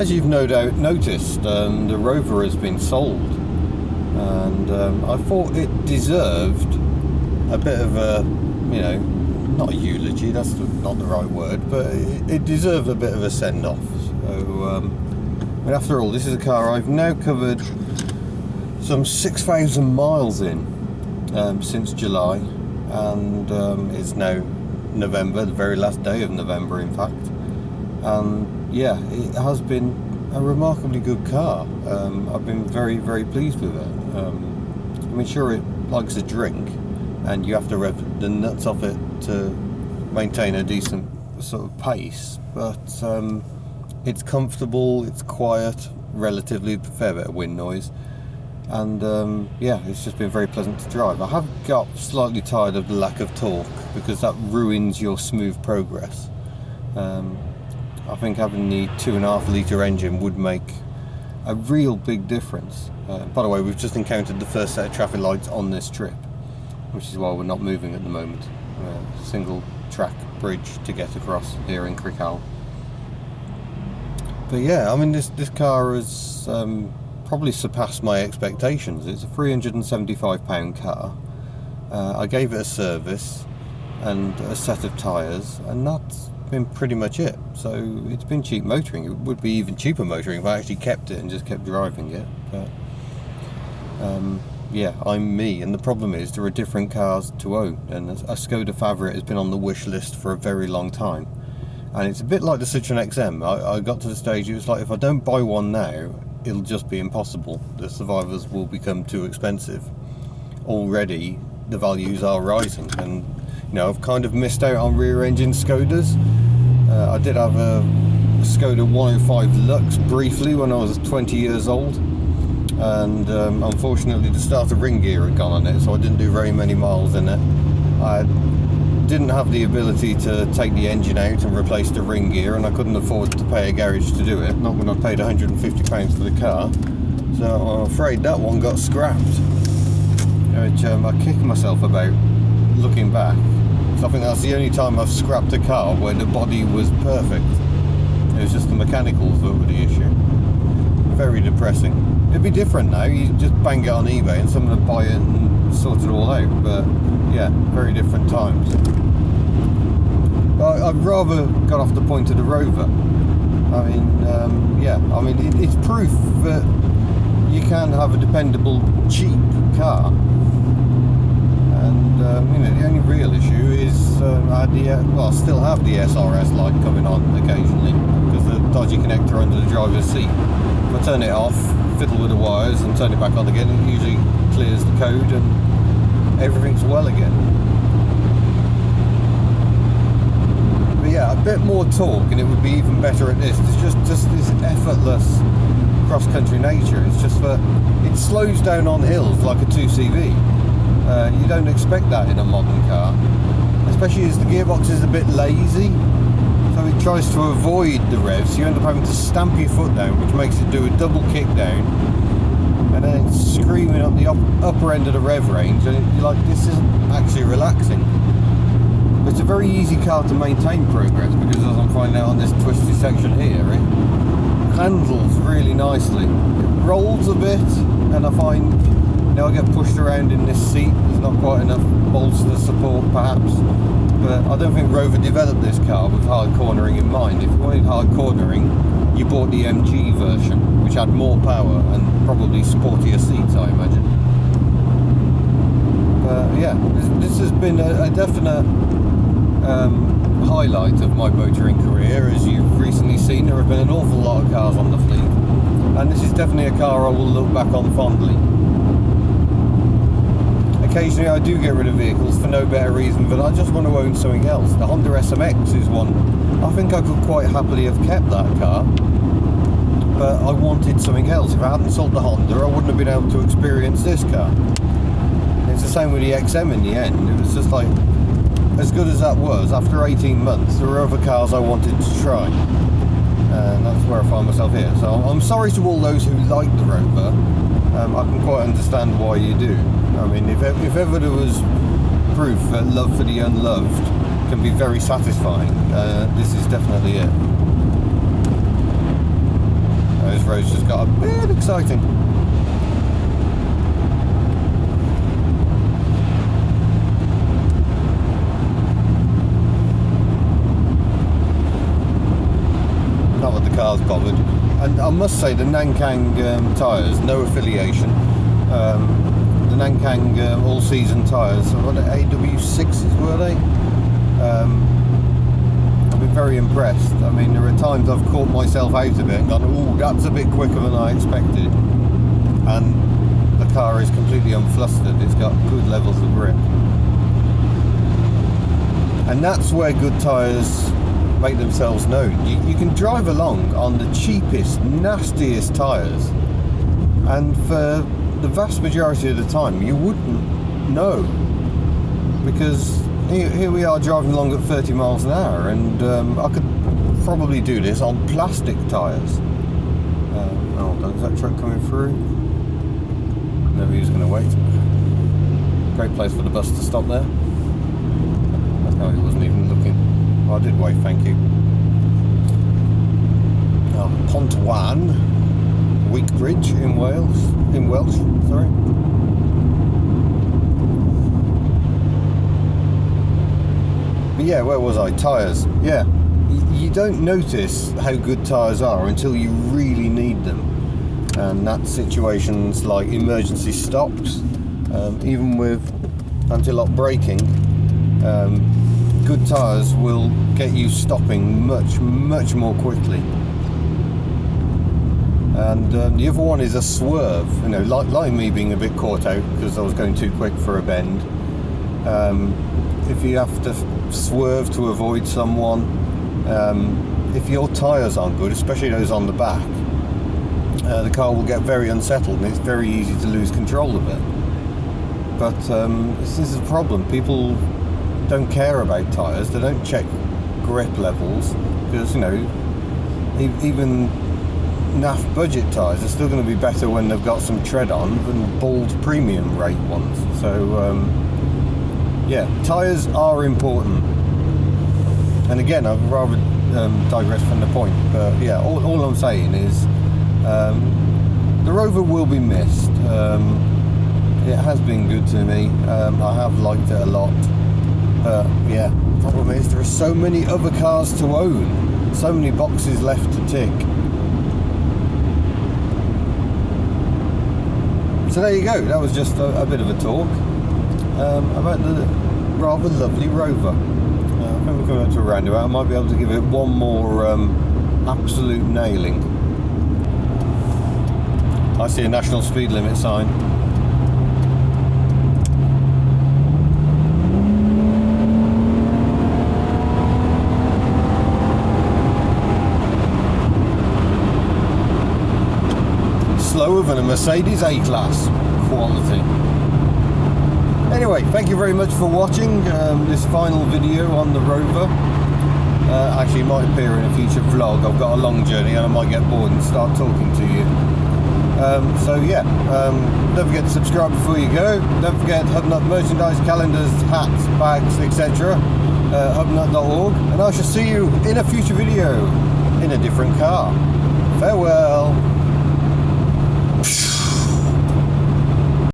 As you've no doubt noticed, the Rover has been sold, and I thought it deserved a bit of a, not a eulogy, that's not the right word, but it deserved a bit of a send-off. So, after all, this is a car I've now covered some 6,000 miles in since July, and it's now November, the very last day of November, in fact. And yeah, it has been a remarkably good car. I've been very, very pleased with it. Sure, it likes a drink, and you have to rev the nuts off it to maintain a decent sort of pace, but it's comfortable, it's quiet, relatively, a fair bit of wind noise, and yeah, it's just been very pleasant to drive. I have got slightly tired of the lack of torque, because that ruins your smooth progress. I think having the 2.5 litre engine would make a real big difference. By the way, we've just encountered the first set of traffic lights on this trip, which is why we're not moving at the moment. Single track bridge to get across here in Crickall. But yeah, this car has probably surpassed my expectations. It's a £375 car. I gave it a service and a set of tyres, and that's been pretty much it. So it's been cheap motoring. It would be even cheaper motoring if I actually kept it and just kept driving it, but yeah, I'm me, and the problem is there are different cars to own, and a Skoda Favorit has been on the wish list for a very long time, and it's a bit like the Citroen XM. I got to the stage, it was like, if I don't buy one now, it'll just be impossible. The Survivors will become too expensive. Already the values are rising, and I've kind of missed out on rear engine Skodas. I did have a Skoda 105 Lux briefly when I was 20 years old, and unfortunately the starter ring gear had gone on it, so I didn't do very many miles in it. I didn't have the ability to take the engine out and replace the ring gear, and I couldn't afford to pay a garage to do it, not when I paid £150 for the car, so I'm afraid that one got scrapped, which I kick myself about looking back. I think that's the only time I've scrapped a car where the body was perfect. It was just the mechanicals that were the issue. Very depressing. It'd be different now, you just bang it on eBay and someone would buy it and sort it all out, but yeah, very different times. But I'd rather got off the point of the Rover. It's proof that you can have a dependable, cheap car. And the only real issue is I still have the SRS light coming on occasionally because the dodgy connector under the driver's seat. If I turn it off, fiddle with the wires and turn it back on again, it usually clears the code and everything's well again. But yeah, a bit more torque and it would be even better at this. It's just this effortless cross-country nature. It's just that it slows down on hills like a 2CV. You don't expect that in a modern car, especially as the gearbox is a bit lazy, so it tries to avoid the revs, so you end up having to stamp your foot down, which makes it do a double kick down, and then it's screaming up the upper end of the rev range, and you're like, this isn't actually relaxing. But it's a very easy car to maintain progress, because as I'm finding out on this twisty section here, it handles really nicely. It rolls a bit, and I find I get pushed around in this seat. There's not quite enough bolster support perhaps, but I don't think Rover developed this car with hard cornering in mind. If you wanted hard cornering, you bought the MG version, which had more power and probably sportier seats, I imagine. But yeah, this has been a definite highlight of my motoring career. As you've recently seen, there have been an awful lot of cars on the fleet, and this is definitely a car I will look back on fondly. Occasionally I do get rid of vehicles for no better reason than I just want to own something else. The Honda SMX is one. I think I could quite happily have kept that car, but I wanted something else. If I hadn't sold the Honda, I wouldn't have been able to experience this car. It's the same with the XM in the end. It was just like, as good as that was, after 18 months, there were other cars I wanted to try. And that's where I find myself here. So I'm sorry to all those who like the Rover. I can quite understand why you do. If ever there was proof that love for the unloved can be very satisfying, this is definitely it. this road's just got a bit exciting. Not that the car's bothered. And I must say, the Nankang tyres, no affiliation. The Nankang all-season tyres, what are they, AW6s were they? I've been very impressed. I mean, there are times I've caught myself out of it and gone, oh, that's a bit quicker than I expected. And the car is completely unflustered. It's got good levels of grip. And that's where good tyres make themselves known. You can drive along on the cheapest, nastiest tyres, and for the vast majority of the time you wouldn't know, because here we are driving along at 30 miles an hour, and I could probably do this on plastic tyres. Oh, is that truck coming through? No, he was going to wait. Great place for the bus to stop there. No, he wasn't even looking. I did wait, thank you. Oh, Pontwan, Weekbridge in Welsh, sorry. But yeah, where was I? Tyres. Yeah, you don't notice how good tyres are until you really need them. And that's situations like emergency stops, even with anti-lock braking. Good tyres will get you stopping much more quickly. And the other one is a swerve. You know, like me being a bit caught out because I was going too quick for a bend. If you have to swerve to avoid someone, if your tyres aren't good, especially those on the back, the car will get very unsettled, and it's very easy to lose control of it. But this is a problem. People don't care about tyres. They don't check grip levels, because, you know, even naff budget tyres are still going to be better when they've got some tread on than bold premium rate ones. So yeah, tyres are important. And again, I'd rather digress from the point, but yeah, all I'm saying is the Rover will be missed. It has been good to me. I have liked it a lot. But yeah, the problem is there are so many other cars to own, so many boxes left to tick. So there you go, that was just a bit of a talk about the rather lovely Rover. I think we're coming up to a roundabout. I might be able to give it one more absolute nailing. I see a national speed limit sign. Slower than a Mercedes A-Class quality. Anyway, thank you very much for watching this final video on the Rover. Actually, it might appear in a future vlog. I've got a long journey and I might get bored and start talking to you. So yeah, don't forget to subscribe before you go. Don't forget Hubnut merchandise, calendars, hats, bags, etc. Hubnut.org, and I shall see you in a future video in a different car. Farewell.